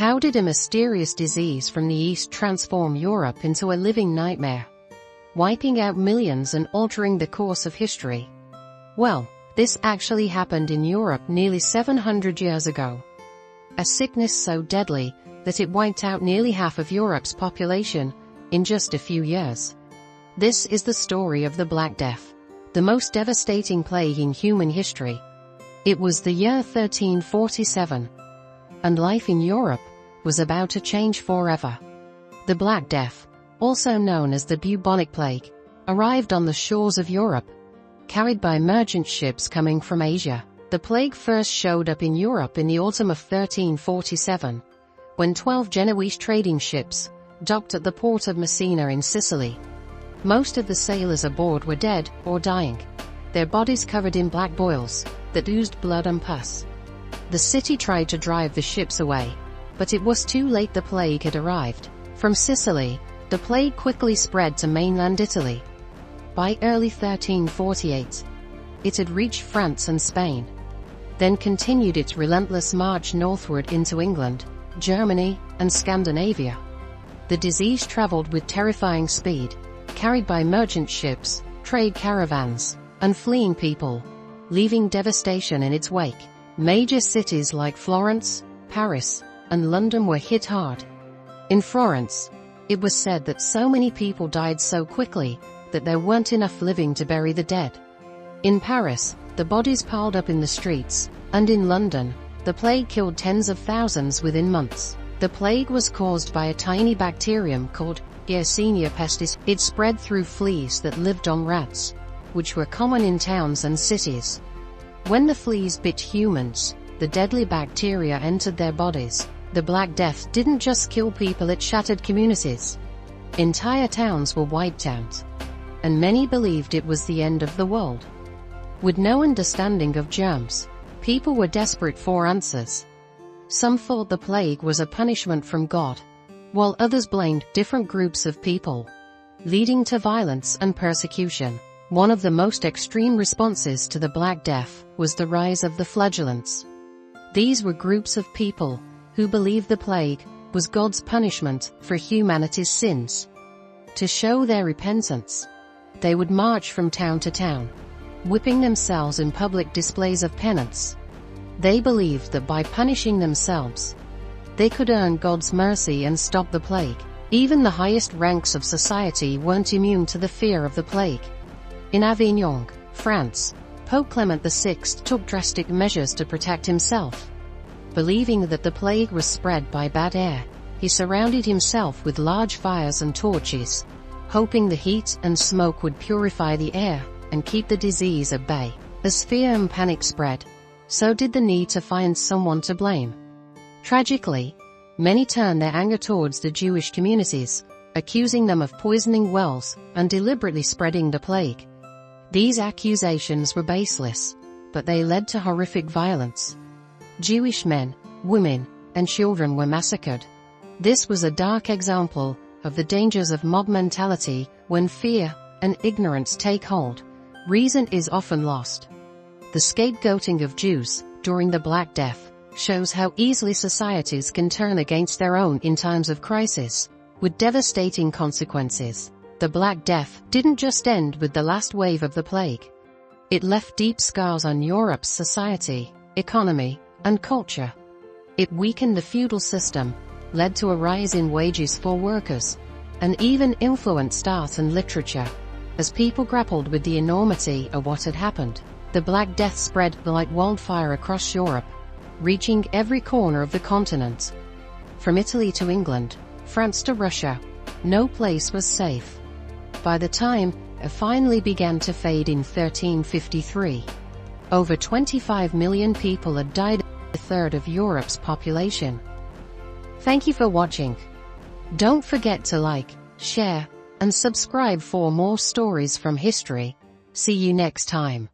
How did a mysterious disease from the East transform Europe into a living nightmare, wiping out millions and altering the course of history? Well, this actually happened in Europe nearly 700 years ago. A sickness so deadly that it wiped out nearly half of Europe's population in just a few years. This is the story of the Black Death, the most devastating plague in human history. It was the year 1347, and life in Europe was about to change forever. The Black Death, also known as the bubonic plague, arrived on the shores of Europe, carried by merchant ships coming from Asia. The plague first showed up in Europe in the autumn of 1347, when 12 Genoese trading ships docked at the port of Messina in Sicily. Most of the sailors aboard were dead or dying, their bodies covered in black boils that oozed blood and pus. The city tried to drive the ships away, but it was too late. The plague had arrived. From Sicily, the plague quickly spread to mainland Italy. By early 1348, it had reached France and Spain, then continued its relentless march northward into England, Germany, and Scandinavia. The disease traveled with terrifying speed, carried by merchant ships, trade caravans, and fleeing people, leaving devastation in its wake. Major cities like Florence, Paris, and London were hit hard. In Florence, it was said that so many people died so quickly that there weren't enough living to bury the dead. In Paris, the bodies piled up in the streets, and in London, the plague killed tens of thousands within months. The plague was caused by a tiny bacterium called Yersinia pestis. It spread through fleas that lived on rats, which were common in towns and cities. When the fleas bit humans, the deadly bacteria entered their bodies. The Black Death didn't just kill people, it shattered communities. Entire towns were wiped out, and many believed it was the end of the world. With no understanding of germs, people were desperate for answers. Some thought the plague was a punishment from God, while others blamed different groups of people, leading to violence and persecution. One of the most extreme responses to the Black Death was the rise of the flagellants. These were groups of people who believed the plague was God's punishment for humanity's sins. To show their repentance, they would march from town to town, whipping themselves in public displays of penance. They believed that by punishing themselves, they could earn God's mercy and stop the plague. Even the highest ranks of society weren't immune to the fear of the plague. In Avignon, France, Pope Clement VI took drastic measures to protect himself. Believing that the plague was spread by bad air, he surrounded himself with large fires and torches, hoping the heat and smoke would purify the air and keep the disease at bay. As fear and panic spread, so did the need to find someone to blame. Tragically, many turned their anger towards the Jewish communities, accusing them of poisoning wells and deliberately spreading the plague. These accusations were baseless, but they led to horrific violence. Jewish men, women, and children were massacred. This was a dark example of the dangers of mob mentality. When fear and ignorance take hold, reason is often lost. The scapegoating of Jews during the Black Death shows how easily societies can turn against their own in times of crisis, with devastating consequences. The Black Death didn't just end with the last wave of the plague. It left deep scars on Europe's society, economy, and culture. It weakened the feudal system, led to a rise in wages for workers, and even influenced art and literature. As people grappled with the enormity of what had happened, the Black Death spread like wildfire across Europe, reaching every corner of the continent. From Italy to England, France to Russia, no place was safe. By the time it finally began to fade in 1353, over 25 million people had died, a third of Europe's population. Thank you for watching. Don't forget to like, share, and subscribe for more stories from history. See you next time.